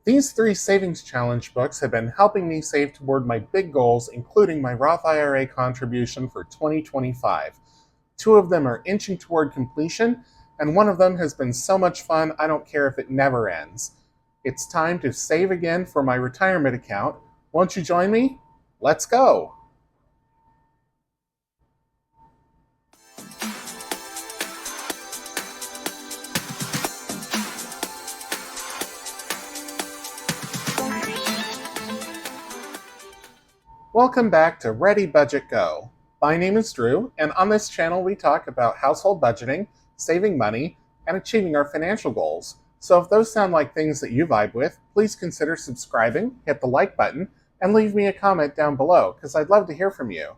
These 3 savings challenge books have been helping me save toward my big goals, including my Roth IRA contribution for 2025. 2 of them are inching toward completion, and one of them has been so much fun I don't care if it never ends. It's time to save again for my retirement account. Won't you join me? Let's go! Welcome back to Ready Budget Go. My name is Drew, and on this channel we talk about household budgeting, saving money, and achieving our financial goals. So if those sound like things that you vibe with, please consider subscribing, hit the like button, and leave me a comment down below, because I'd love to hear from you.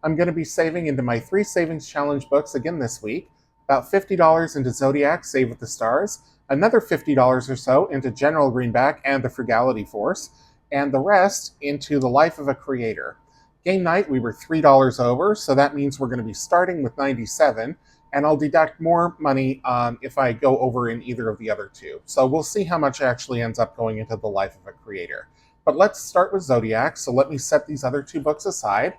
I'm going to be saving into my 3 savings challenge books again this week, about $50 into Zodiac, Save with the Stars, another $50 or so into General Greenback and the Frugality Force, and the rest into The Life of a Creator. Game night, we were $3 over, so that means we're going to be starting with 97, and I'll deduct more money if I go over in either of the other two. So we'll see how much actually ends up going into The Life of a Creator. But let's start with Zodiac, so let me set these other 2 books aside,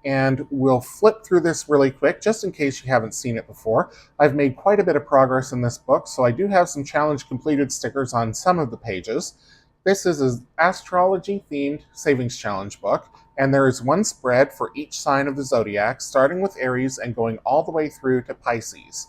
and we'll flip through this really quick, just in case you haven't seen it before. I've made quite a bit of progress in this book, so I do have some challenge completed stickers on some of the pages. This is an astrology-themed savings challenge book, and there is 1 spread for each sign of the zodiac, starting with Aries and going all the way through to Pisces.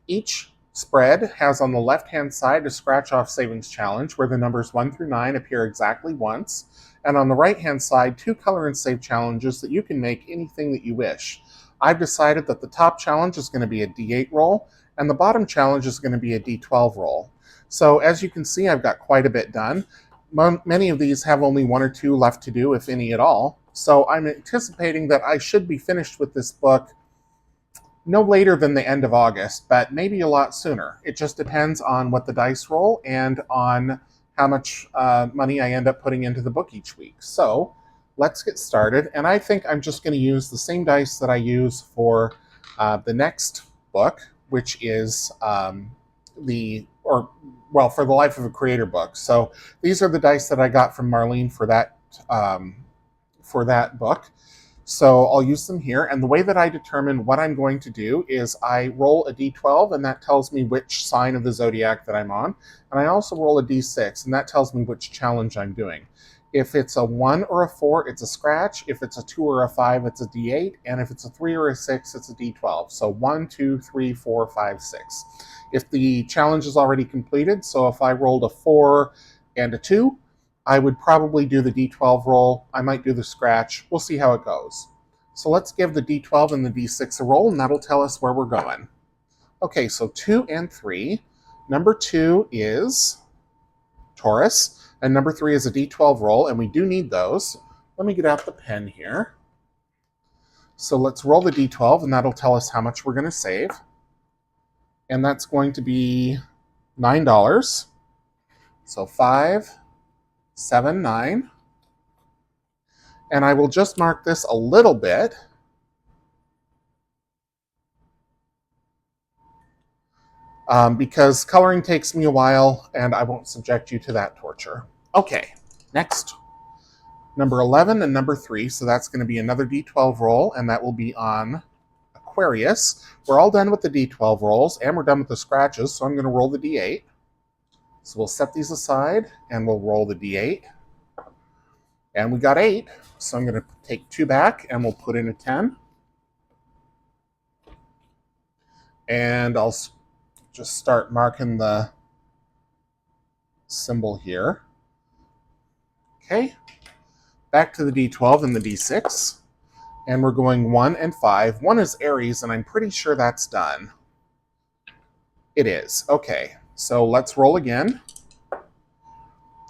Each spread has on the left-hand side a scratch-off savings challenge where the numbers 1 through 9 appear exactly once, and on the right-hand side, 2 color and save challenges that you can make anything that you wish. I've decided that the top challenge is going to be a D8 roll, and the bottom challenge is going to be a D12 roll. So as you can see, I've got quite a bit done. Many of these have only 1 or 2 left to do, if any at all. So I'm anticipating that I should be finished with this book no later than the end of August, but maybe a lot sooner. It just depends on what the dice roll and on how much money I end up putting into the book each week. So let's get started. And I think I'm just going to use the same dice that I use for the next book, which is for the Life of a Creator book. So these are the dice that I got from Marlene for that book. So I'll use them here. And the way that I determine what I'm going to do is I roll a d12, and that tells me which sign of the zodiac that I'm on. And I also roll a d6, and that tells me which challenge I'm doing. If it's a 1 or a 4, it's a scratch. If it's a 2 or a 5, it's a d8. And if it's a 3 or a 6, it's a d12. So 1, 2, 3, 4, 5, 6. If the challenge is already completed, so if I rolled a 4 and a 2, I would probably do the d12 roll. I might do the scratch. We'll see how it goes. So let's give the d12 and the d6 a roll, and that'll tell us where we're going. Okay, so 2 and 3. Number 2 is Taurus, and number 3 is a d12 roll, and we do need those. Let me get out the pen here. So let's roll the d12, and that'll tell us how much we're going to save. And that's going to be $9. So 5, 7, 9. And I will just mark this a little bit. Because coloring takes me a while, and I won't subject you to that torture. Okay, next. Number 11 and number 3, so that's going to be another d12 roll, and that will be on Aquarius. We're all done with the d12 rolls, and we're done with the scratches, so I'm going to roll the d8. So we'll set these aside, and we'll roll the d8. And we got 8, so I'm going to take 2 back, and we'll put in a 10. And I'll just start marking the symbol here. Okay, back to the d12 and the d6. And we're going 1 and 5. 1 is Aries, and I'm pretty sure that's done. It is. Okay, so let's roll again.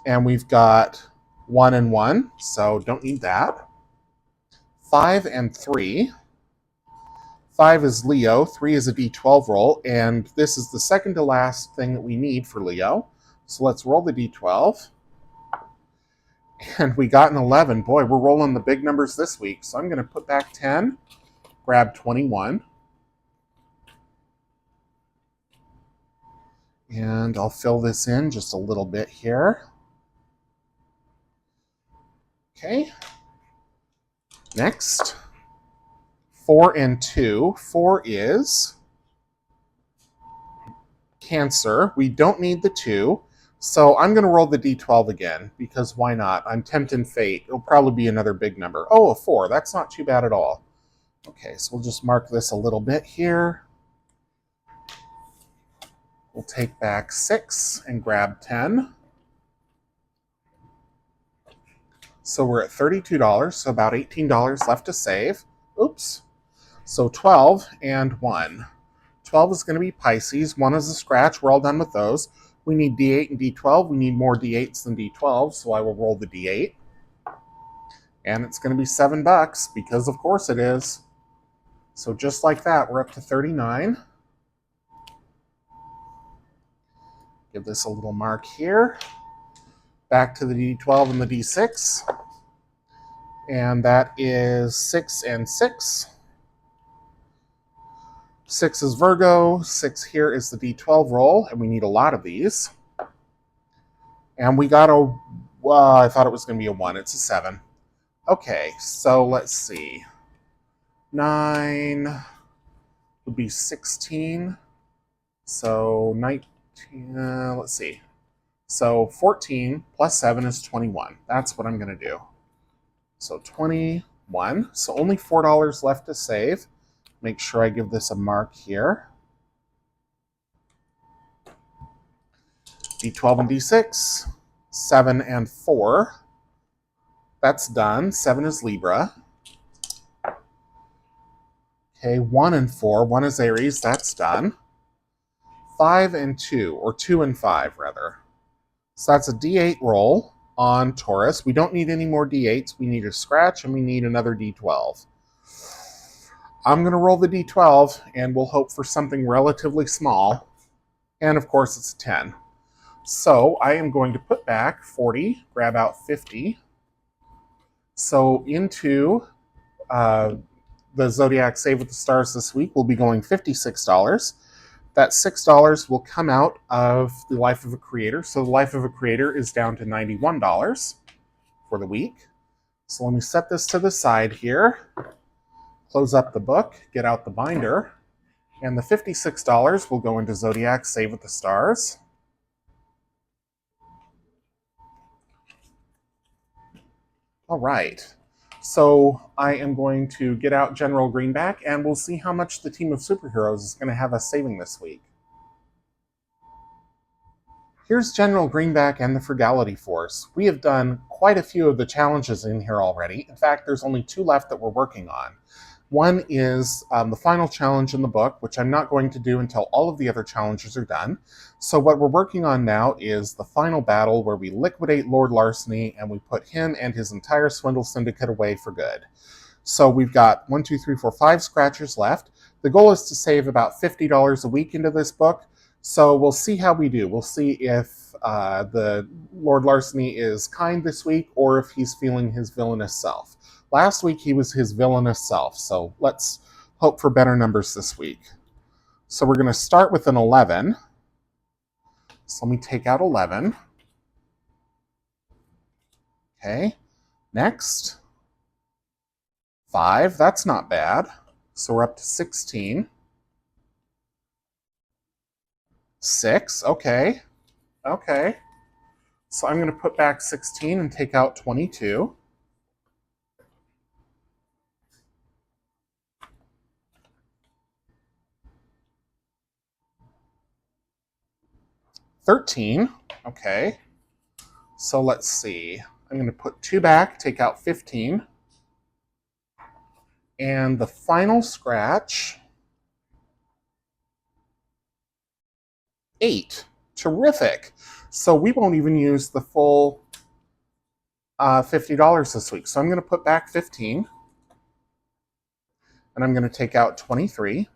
And we've got 1 and 1, so don't need that. 5 and 3. 5 is Leo, 3 is a d12 roll, and this is the second to last thing that we need for Leo. So let's roll the d12. And we got an 11. Boy, we're rolling the big numbers this week. So I'm going to put back 10, grab 21. And I'll fill this in just a little bit here. Okay. Next, 4 and 2. 4 is Cancer. We don't need the 2. So I'm going to roll the d12 again, because why not? I'm tempting fate. It'll probably be another big number. Oh, a 4. That's not too bad at all. Okay, so we'll just mark this a little bit here. We'll take back 6 and grab 10. So we're at $32, so about $18 left to save. Oops. So 12 and 1. 12 is going to be Pisces. 1 is a scratch. We're all done with those. We need D8 and D12. We need more D8s than D12, so I will roll the D8. And it's going to be $7, because of course it is. So just like that, we're up to 39. Give this a little mark here. Back to the D12 and the D6. And that is 6 and 6. 6 is Virgo. 6 here is the D12 roll, and we need a lot of these. And we got a, I thought it was going to be a 1. It's a 7. Okay, so let's see. 9 would be 16. So 19, let's see. So 14 plus 7 is 21. That's what I'm going to do. So 21. So only $4 left to save. Make sure I give this a mark here. D12 and D6. 7 and 4. That's done. 7 is Libra. Okay, 1 and 4. 1 is Aries. That's done. 5 and 2, or 2 and 5, rather. So that's a D8 roll on Taurus. We don't need any more D8s. We need a scratch, and we need another D12. I'm going to roll the D12, and we'll hope for something relatively small. And, of course, it's a 10. So I am going to put back 40, grab out 50. So into the Zodiac Save with the Stars this week, we'll be going $56. That $6 will come out of the Life of a Creator. So the Life of a Creator is down to $91 for the week. So let me set this to the side here. Close up the book, get out the binder, and the $56 will go into Zodiac Save with the Stars. All right. So I am going to get out General Greenback, and we'll see how much the team of superheroes is going to have us saving this week. Here's General Greenback and the Frugality Force. We have done quite a few of the challenges in here already. In fact, there's only 2 left that we're working on. One is the final challenge in the book, which I'm not going to do until all of the other challenges are done. So what we're working on now is the final battle, where we liquidate Lord Larceny and we put him and his entire swindle syndicate away for good. So we've got 1, 2, 3, 4, 5 scratchers left. The goal is to save about $50 a week into this book. So we'll see how we do. We'll see if the Lord Larceny is kind this week, or if he's feeling his villainous self. Last week he was his villainous self, so let's hope for better numbers this week. So we're going to start with an 11. So let me take out 11. Okay, next. 5, that's not bad. So we're up to 16. 6, okay. Okay. So I'm going to put back 16 and take out 22. 13, okay. So let's see. I'm going to put 2 back, take out 15. And the final scratch, 8. Terrific. So we won't even use the full $50 this week. So I'm going to put back 15. And I'm going to take out 23.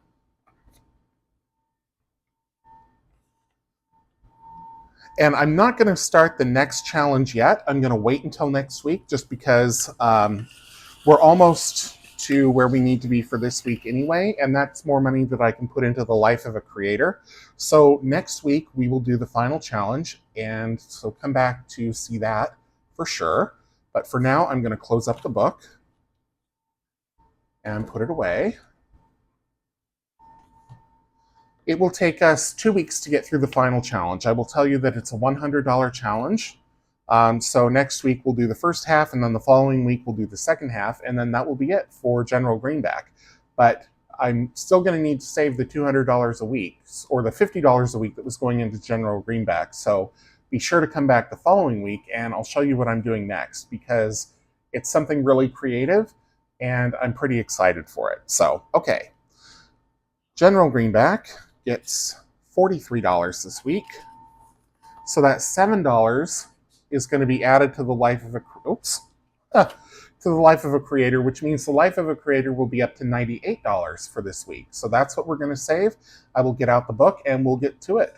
And I'm not going to start the next challenge yet. I'm going to wait until next week, just because we're almost to where we need to be for this week anyway, and that's more money that I can put into the Life of a Creator. So next week we will do the final challenge, and so come back to see that for sure. But for now, I'm going to close up the book and put it away. It will take us 2 weeks to get through the final challenge. I will tell you that it's a $100 challenge. So next week we'll do the first half, and then the following week we'll do the second half, and then that will be it for General Greenback. But I'm still going to need to save the $200 a week, or the $50 a week that was going into General Greenback. So be sure to come back the following week, and I'll show you what I'm doing next, because it's something really creative, and I'm pretty excited for it. So, okay. General Greenback gets $43 this week. So that $7 is going to be added to the life of a creator, which means the life of a creator will be up to $98 for this week. So that's what we're going to save. I will get out the book and we'll get to it.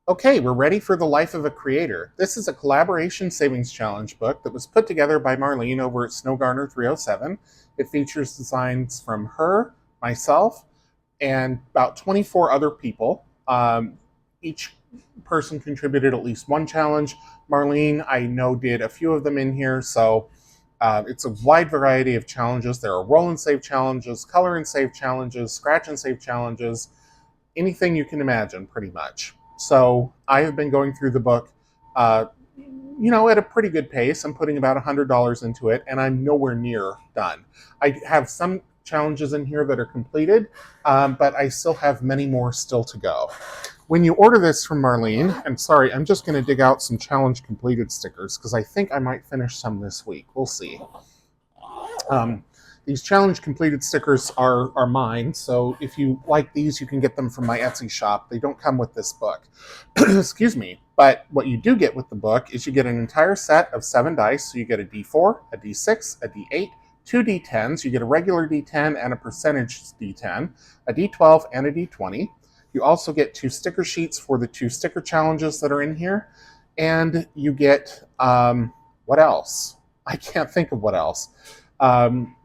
Okay, we're ready for the life of a creator. This is a collaboration savings challenge book that was put together by Marlene over at Snowgarner 307. It features designs from her, myself, and about 24 other people. Each person contributed at least one challenge. Marlene, I know, did a few of them in here, so it's a wide variety of challenges. There are roll and save challenges, color and save challenges, scratch and save challenges, anything you can imagine, pretty much. So I have been going through the book, at a pretty good pace. I'm putting about $100 into it, and I'm nowhere near done. I have some challenges in here that are completed, but I still have many more still to go. When you order this from Marlene, and sorry, I'm just going to dig out some challenge completed stickers because I think I might finish some this week. We'll see. These challenge completed stickers are mine, so if you like these, you can get them from my Etsy shop. They don't come with this book. Excuse me. But what you do get with the book is you get an entire set of 7 dice. So you get a D4, a D6, a D8, 2 D10s. You get a regular D10 and a percentage D10, a D12 and a D20. You also get 2 sticker sheets for the 2 sticker challenges that are in here. And you get, what else? I can't think of what else.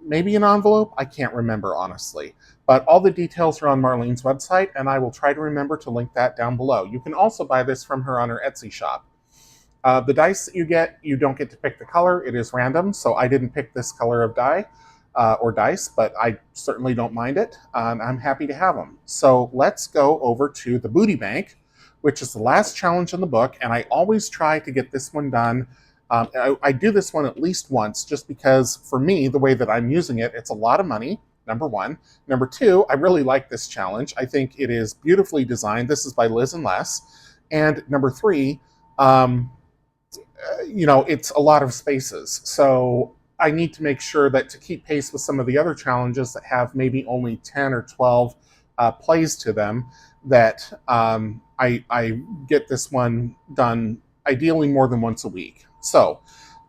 Maybe an envelope? I can't remember, honestly. But all the details are on Marlene's website, and I will try to remember to link that down below. You can also buy this from her on her Etsy shop. The dice that you get, you don't get to pick the color. It is random, so I didn't pick this color of die or dice, but I certainly don't mind it. I'm happy to have them. So let's go over to the Booty Bank, which is the last challenge in the book, and I always try to get this one done. I do this one at least once, just because for me, the way that I'm using it, it's a lot of money, number one. Number two, I really like this challenge. I think it is beautifully designed. This is by Liz and Les. And number three, it's a lot of spaces. So I need to make sure that to keep pace with some of the other challenges that have maybe only 10 or 12 plays to them, that I get this one done ideally more than once a week. So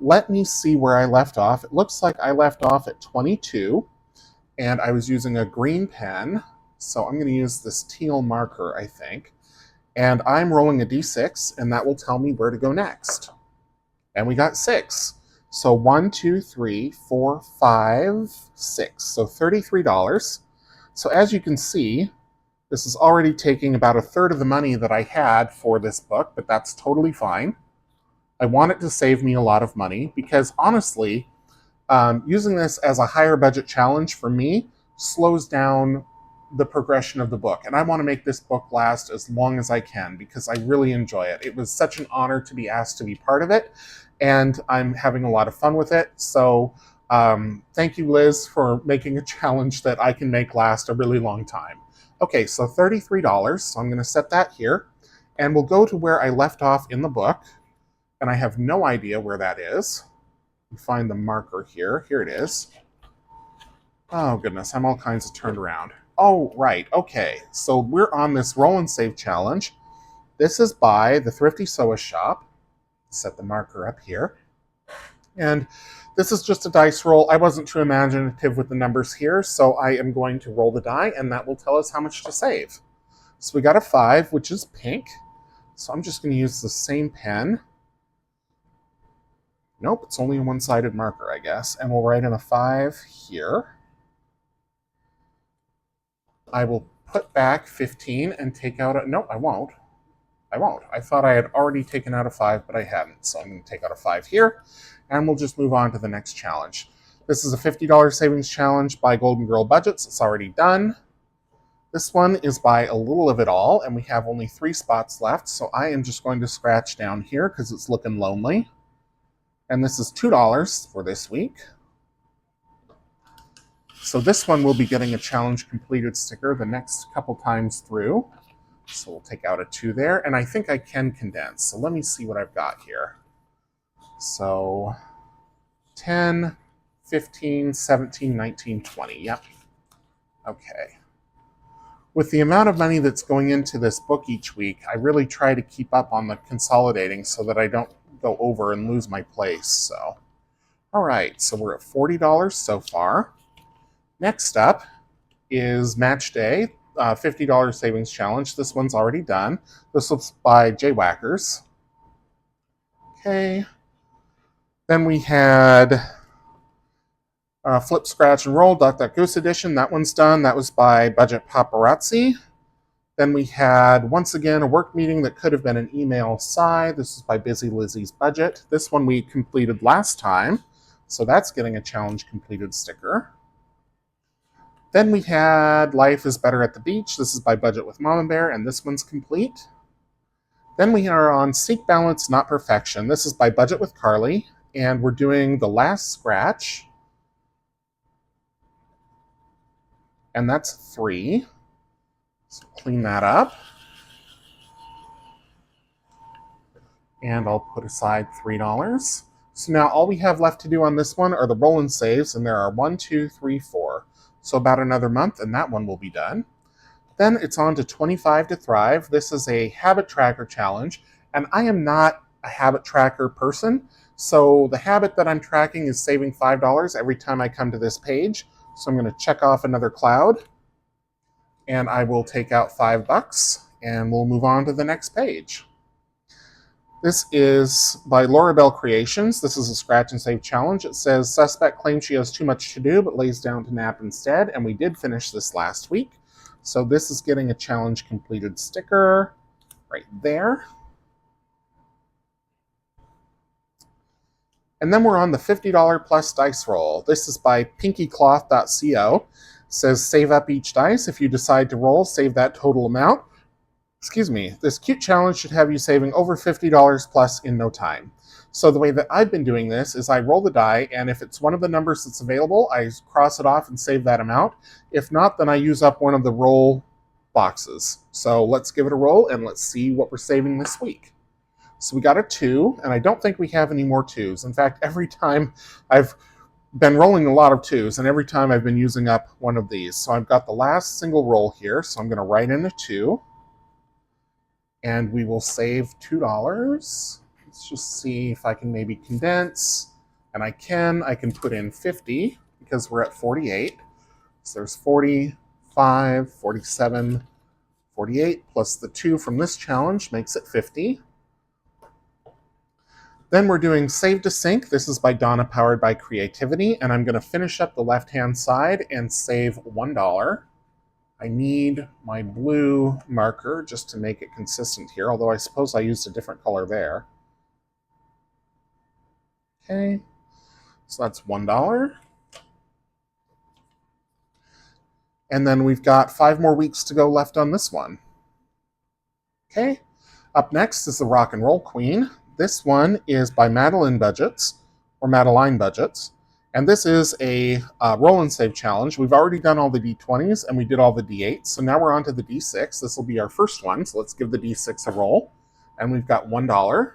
let me see where I left off. It looks like I left off at 22, and I was using a green pen. So I'm going to use this teal marker, I think. And I'm rolling a d6, and that will tell me where to go next. And we got 6. So 1, 2, 3, 4, 5, 6. So $33. So as you can see, this is already taking about a third of the money that I had for this book, but that's totally fine. I want it to save me a lot of money because honestly, using this as a higher budget challenge for me slows down the progression of the book. And I want to make this book last as long as I can because I really enjoy it. It was such an honor to be asked to be part of it, and I'm having a lot of fun with it. So thank you, Liz, for making a challenge that I can make last a really long time. Okay, so $33. So I'm going to set that here, and we'll go to where I left off in the book. And I have no idea where that is. Find the marker here. Here it is. Oh, goodness. I'm all kinds of turned around. Oh, right. Okay. So we're on this roll and save challenge. This is by the Thrifty Sew Shop. Set the marker up here. And this is just a dice roll. I wasn't too imaginative with the numbers here, so I am going to roll the die, and that will tell us how much to save. So we got a 5, which is pink. So I'm just going to use the same pen. Nope, it's only a one-sided marker, I guess. And we'll write in a 5 here. I will put back 15 and take out a... No, I won't. I won't. I thought I had already taken out a 5, but I hadn't. So I'm going to take out a 5 here, and we'll just move on to the next challenge. This is a $50 savings challenge by Golden Girl Budgets. It's already done. This one is by A Little of It All, and we have only 3 spots left, so I am just going to scratch down here because it's looking lonely. And this is $2 for this week. So this one will be getting a challenge completed sticker the next couple times through. So we'll take out a 2 there, and I think I can condense. So let me see what I've got here. So 10, 15, 17, 19, 20. Yep. Okay. With the amount of money that's going into this book each week, I really try to keep up on the consolidating so that I don't go over and lose my place. So, all right, so we're at $40 so far. Next up is Match Day, $50 savings challenge. This one's already done. This was by Jaywhackers. Okay. Then we had Flip, Scratch, and Roll, Duck, Duck, Goose edition. That one's done. That was by Budget Paparazzi. Then we had, once again, a work meeting that could have been an email side. This is by Busy Lizzie's Budget. This one we completed last time, so that's getting a challenge completed sticker. Then we had Life is Better at the Beach. This is by Budget with Mama Bear, and this one's complete. Then we are on Seek Balance, Not Perfection. This is by Budget with Carly, and we're doing the last scratch. And that's 3. So clean that up. And I'll put aside $3. So now all we have left to do on this one are the roll and saves, and there are 1, 2, 3, 4. So about another month, and that one will be done. Then it's on to 25 to Thrive. This is a habit tracker challenge, and I am not a habit tracker person. So the habit that I'm tracking is saving $5 every time I come to this page. So I'm going to check off another cloud, and I will take out $5, and we'll move on to the next page. This is by Laura Bell Creations. This is a scratch and save challenge. It says, suspect claims she has too much to do, but lays down to nap instead. And we did finish this last week. So this is getting a challenge completed sticker right there. And then we're on the $50 plus dice roll. This is by pinkycloth.co. It says, save up each dice. If you decide to roll, save that total amount. Excuse me, this cute challenge should have you saving over $50 plus in no time. So the way that I've been doing this is I roll the die, and if it's one of the numbers that's available, I cross it off and save that amount. If not, then I use up one of the roll boxes. So let's give it a roll, and let's see what we're saving this week. So we got a 2, and I don't think we have any more 2s. In fact, every time I've been rolling a lot of 2s, and every time I've been using up one of these. So I've got the last single roll here, so I'm going to write in a 2. And we will save $2. Let's just see if I can maybe condense. And I can put in 50 because we're at 48. So there's 45, 47, 48 plus the 2 from this challenge makes it 50. Then we're doing Save to Sync. This is by Donna, powered by Creativity. And I'm going to finish up the left-hand side and save $1. I need my blue marker just to make it consistent here, although I suppose I used a different color there. Okay, so that's $1. And then we've got 5 more weeks to go left on this one. Okay, up next is the Rock and Roll Queen. This one is by Madeline Budgets, or Madeline Budgets. And this is a roll and save challenge. We've already done all the D20s, and we did all the D8s. So now we're on to the D6. This will be our first one. So let's give the D6 a roll. And we've got $1.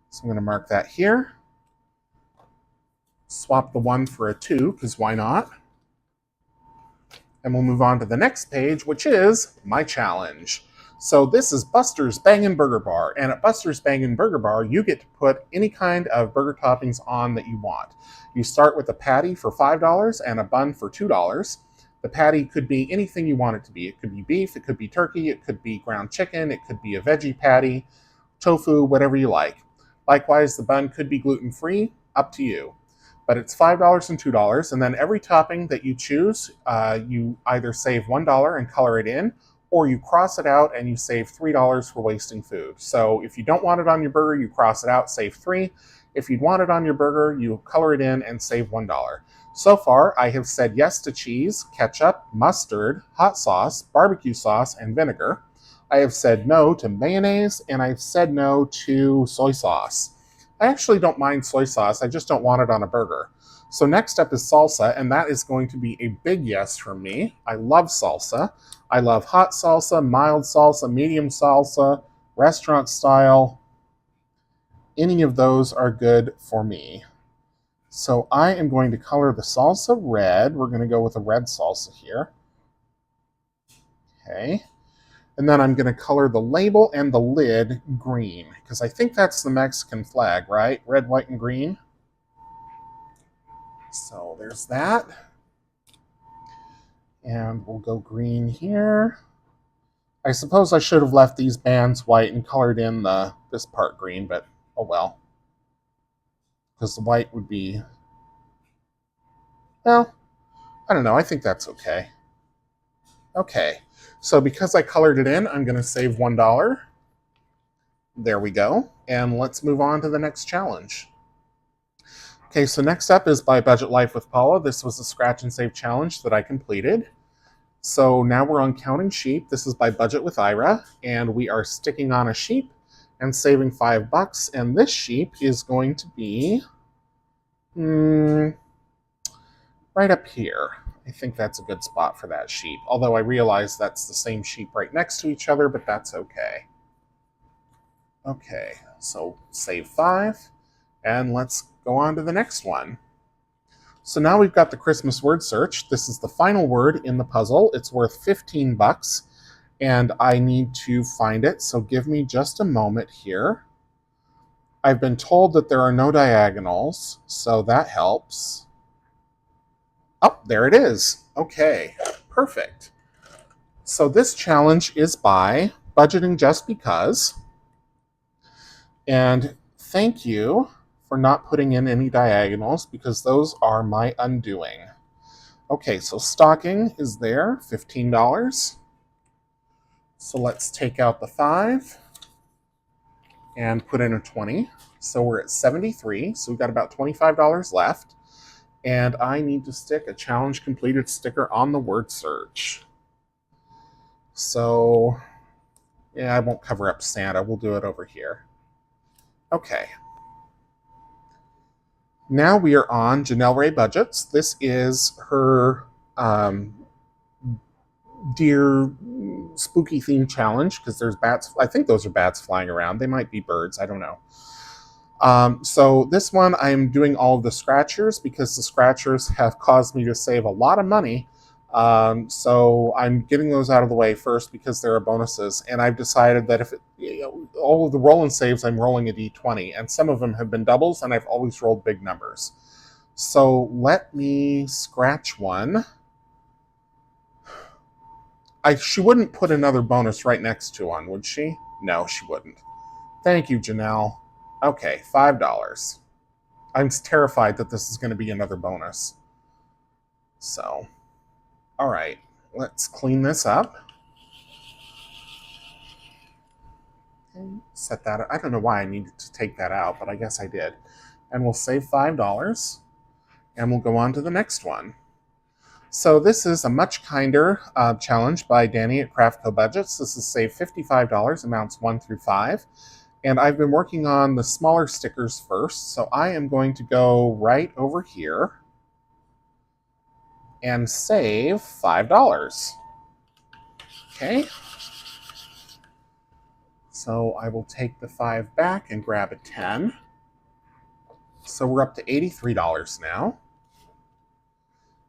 So I'm going to mark that here. Swap the 1 for a 2, because why not? And we'll move on to the next page, which is my challenge. So this is Buster's Bangin' Burger Bar. And at Buster's Bangin' Burger Bar, you get to put any kind of burger toppings on that you want. You start with a patty for $5 and a bun for $2. The patty could be anything you want it to be. It could be beef, it could be turkey, it could be ground chicken, it could be a veggie patty, tofu, whatever you like. Likewise, the bun could be gluten-free, up to you. But it's $5 and $2, and then every topping that you choose, you either save $1 and color it in, or you cross it out and you save $3 for wasting food. So if you don't want it on your burger, you cross it out, save $3. If you want it on your burger, you color it in and save $1. So far, I have said yes to cheese, ketchup, mustard, hot sauce, barbecue sauce, and vinegar. I have said no to mayonnaise, and I've said no to soy sauce. I actually don't mind soy sauce, I just don't want it on a burger. So next up is salsa, and that is going to be a big yes from me. I love salsa. I love hot salsa, mild salsa, medium salsa, restaurant style. Any of those are good for me. So I am going to color the salsa red. We're going to go with a red salsa here. Okay. And then I'm going to color the label and the lid green, because I think that's the Mexican flag, right? Red, white, and green. So there's that. And we'll go green here. I suppose I should have left these bands white and colored in this part green, but oh well. Because the white would be, well, I don't know. I think that's okay. Okay. So because I colored it in, I'm going to save $1. There we go. And let's move on to the next challenge. Okay, so next up is by Budget Life with Paula. This was a scratch and save challenge that I completed. So now we're on counting sheep. This is by Budget with IRA, and we are sticking on a sheep and saving $5. And this sheep is going to be right up here. I think that's a good spot for that sheep. Although I realize that's the same sheep right next to each other, but that's okay. Okay, so save 5, and let's go on to the next one. So now we've got the Christmas word search. This is the final word in the puzzle. It's worth $15, and I need to find it, so give me just a moment here. I've been told that there are no diagonals, so that helps. Oh, there it is. Okay, perfect. So this challenge is by Budgeting Just Because. And thank you for not putting in any diagonals, because those are my undoing. Okay, so stocking is there, $15. So let's take out the 5 and put in a 20. So we're at 73, so we've got about $25 left. And I need to stick a challenge completed sticker on the word search. So, yeah, I won't cover up Santa. We'll do it over here. Okay. Now we are on Janelle Ray Budgets. This is her deer spooky theme challenge, because there's bats. I think those are bats flying around. They might be birds. I don't know. So this one, I'm doing all of the scratchers, because the scratchers have caused me to save a lot of money. So I'm getting those out of the way first, because there are bonuses. And I've decided that if all of the roll and saves, I'm rolling a d20. And some of them have been doubles, and I've always rolled big numbers. So let me scratch one. She wouldn't put another bonus right next to one, would she? No, she wouldn't. Thank you, Janelle. Okay, $5. I'm terrified that this is going to be another bonus. So, all right, let's clean this up. Set that. I don't know why I needed to take that out, but I guess I did. And we'll save $5, and we'll go on to the next one. So this is a much kinder challenge by Danny at Craftco Budgets. This is save $55, amounts 1 through 5. And I've been working on the smaller stickers first, so I am going to go right over here and save $5. Okay. So I will take the 5 back and grab a 10. So we're up to $83 now.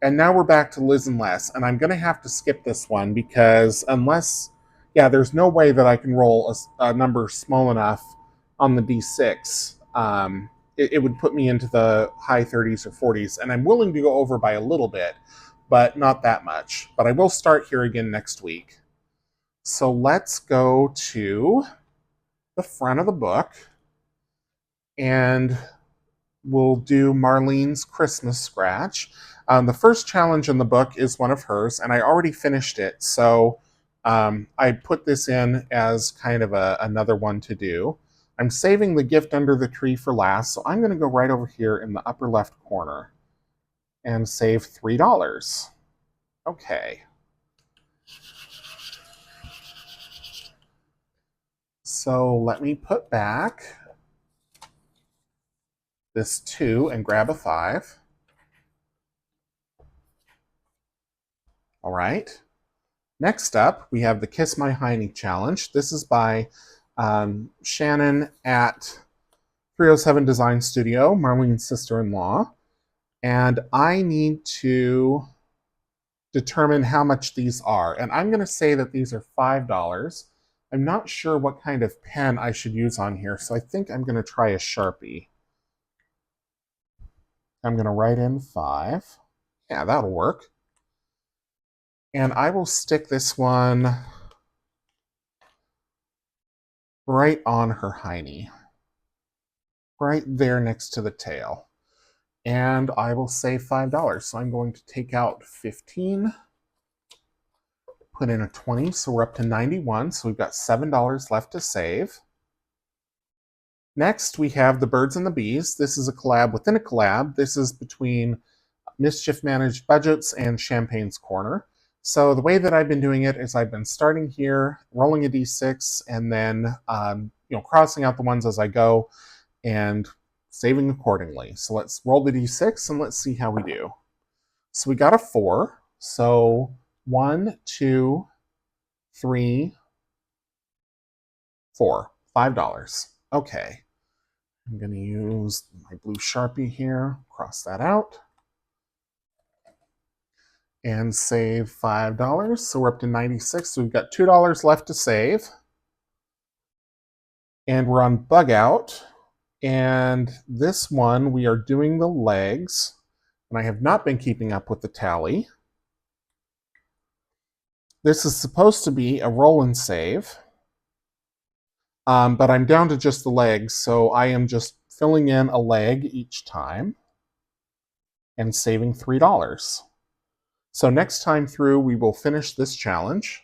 And now we're back to Liz and Les, and I'm going to have to skip this one, because unless, there's no way that I can roll a number small enough on the D6. It would put me into the high 30s or 40s, and I'm willing to go over by a little bit, but not that much. But I will start here again next week. So let's go to the front of the book, and we'll do Marlene's Christmas scratch. The first challenge in the book is one of hers, and I already finished it, so I put this in as kind of another one to do. I'm saving the gift under the tree for last, so I'm going to go right over here in the upper left corner and save $3. Okay. So let me put back this 2 and grab a 5. All right. Next up, we have the Kiss My Hiney challenge. This is by Shannon at 307 Design Studio, Marlene's sister-in-law. And I need to determine how much these are. And I'm going to say that these are $5. I'm not sure what kind of pen I should use on here, so I think I'm going to try a Sharpie. I'm going to write in 5. Yeah, that'll work. And I will stick this one right on her hiney. Right there next to the tail. And I will save $5. So I'm going to take out 15, put in a 20, so we're up to 91. So we've got $7 left to save. Next, we have the Birds and the Bees. This is a collab within a collab. This is between Mischief Managed Budgets and Champagne's Corner. So the way that I've been doing it is I've been starting here, rolling a d6, and then crossing out the ones as I go and saving accordingly. So let's roll the d6 and let's see how we do. So we got a 4. So 1, 2, 3, 4. $5. Okay. I'm going to use my blue Sharpie here, cross that out, and save $5. So we're up to 96. So we've got $2 left to save. And we're on Bug Out. And this one, we are doing the legs. And I have not been keeping up with the tally. This is supposed to be a roll and save. But I'm down to just the legs, so I am just filling in a leg each time and saving $3. So next time through, we will finish this challenge.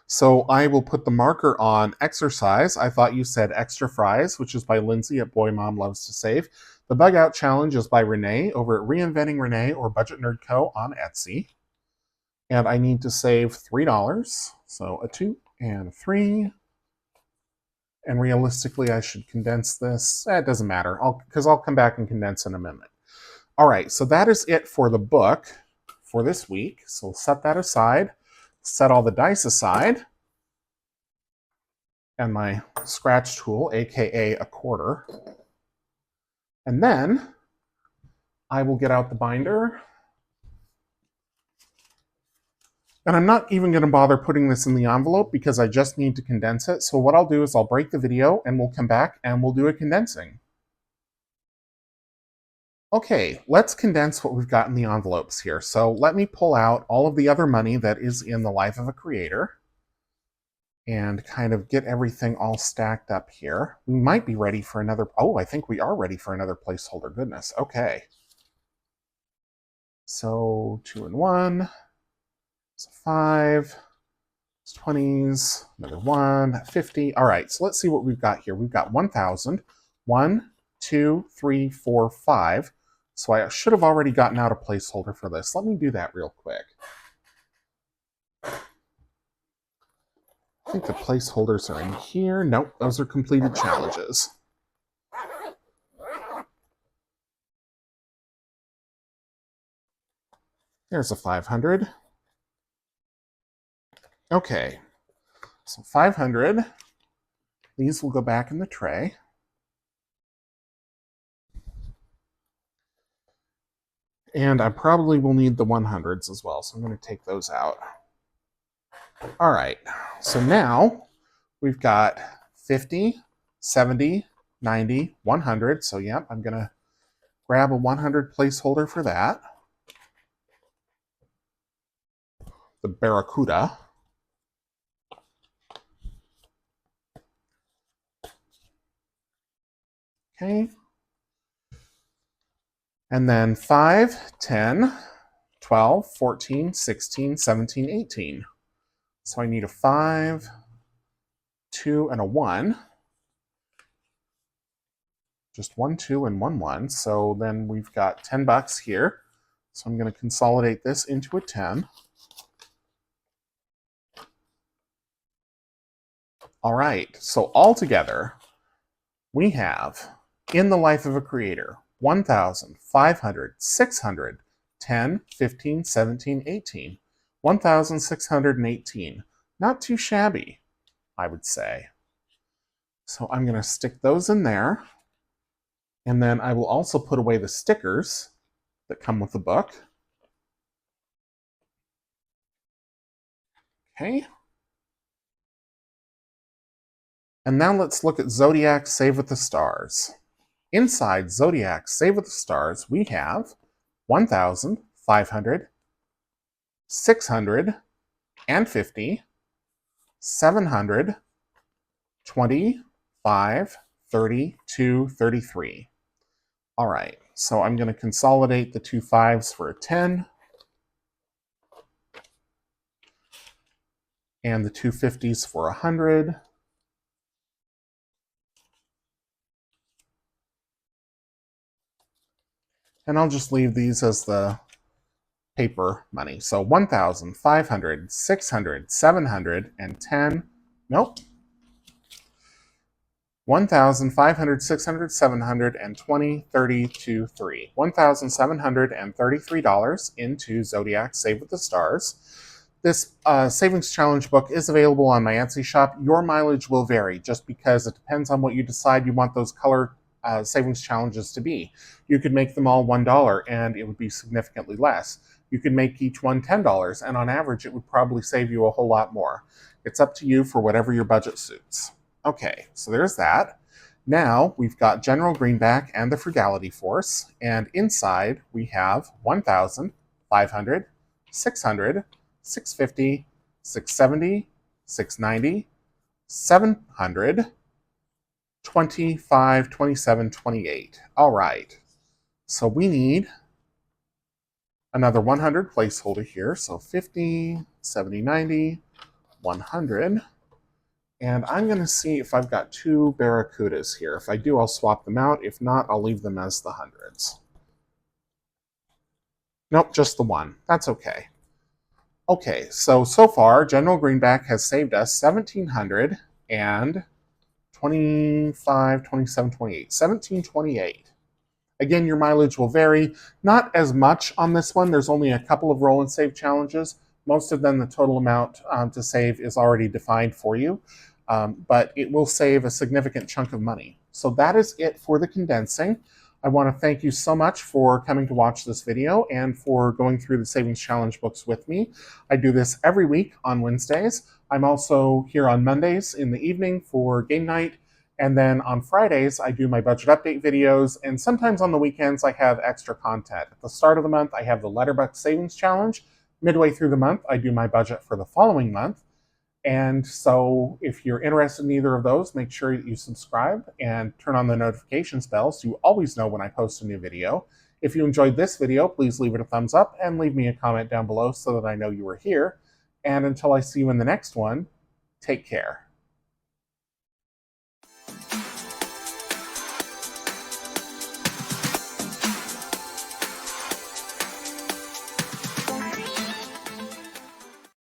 So I will put the marker on exercise. I thought you said extra fries, which is by Lindsay at Boy Mom Loves to Save. The Bug Out Challenge is by Renee over at Reinventing Renee or Budget Nerd Co. on Etsy. And I need to save $3. So a 2 and a 3. And realistically, I should condense this. It doesn't matter, because I'll come back and condense in a minute. All right, so that is it for the book for this week. So we'll set that aside, set all the dice aside, and my scratch tool, aka a quarter. And then I will get out the binder. And I'm not even going to bother putting this in the envelope because I just need to condense it. So what I'll do is I'll break the video and we'll come back and we'll do a condensing. Okay, let's condense what we've got in the envelopes here. So let me pull out all of the other money that is in the Life of a Creator and kind of get everything all stacked up here. We might be ready for another... Oh, I think we are ready for another placeholder. Goodness, okay. So 2 and 1. So 5, 20s, another 1, 50. All right, so let's see what we've got here. We've got 1,000. 1, 2, 3, 4, 5. So I should have already gotten out a placeholder for this. Let me do that real quick. I think the placeholders are in here. Nope, those are completed challenges. There's a 500. Okay, so 500. These will go back in the tray. And I probably will need the 100s as well, so I'm going to take those out. All right, so now we've got 50, 70, 90, 100. So yep, I'm going to grab a 100 placeholder for that. The Barracuda. Okay. And then 5, 10, 12, 14, 16, 17, 18. So I need a 5, 2, and a 1. Just 1, 2, and 1, 1. So then we've got $10 here. So I'm going to consolidate this into a 10. All right, so altogether, we have, in the life of a creator, 1,500, 600, 10, 15, 17, 18. 1,618. Not too shabby, I would say. So I'm going to stick those in there. And then I will also put away the stickers that come with the book. Okay. And now let's look at Zodiac Save with the Stars. Inside Zodiac Save with the Stars, we have 1,500, 650, 700, 20, 5, 32, 33. All right, so I'm going to consolidate the two 5s for a 10 and the two 50s for 100. And I'll just leave these as the paper money. So 1,500, 600, 700, and 10. Nope. 1,500, 600, 700, and 20, 32, 3. $1,733 into Zodiac Save with the Stars. This savings challenge book is available on my Etsy shop. Your mileage will vary just because it depends on what you decide you want those color savings challenges to be. You could make them all $1 and it would be significantly less. You could make each one $10 and on average it would probably save you a whole lot more. It's up to you for whatever your budget suits. Okay, so there's that. Now we've got General Greenback and the Frugality Force, and inside we have 1,500, 600, 650, 670, 690, 700, 25, 27, 28. All right, so we need another 100 placeholder here. So 50, 70, 90, 100. And I'm going to see if I've got two Barracudas here. If I do, I'll swap them out. If not, I'll leave them as the hundreds. Nope, just the one. That's okay. Okay, so far, General Greenback has saved us 1,700 and 25, 27, 28. 1,728. Again, your mileage will vary. Not as much on this one. There's only a couple of roll and save challenges. Most of them, the total amount to save is already defined for you. But it will save a significant chunk of money. So that is it for the condensing. I want to thank you so much for coming to watch this video and for going through the Savings Challenge books with me. I do this every week on Wednesdays. I'm also here on Mondays in the evening for game night. And then on Fridays, I do my budget update videos. And sometimes on the weekends, I have extra content. At the start of the month, I have the Letterbuck Savings Challenge. Midway through the month, I do my budget for the following month. And so if you're interested in either of those, make sure that you subscribe and turn on the notifications bell so you always know when I post a new video. If you enjoyed this video, please leave it a thumbs up and leave me a comment down below so that I know you were here. And until I see you in the next one, take care.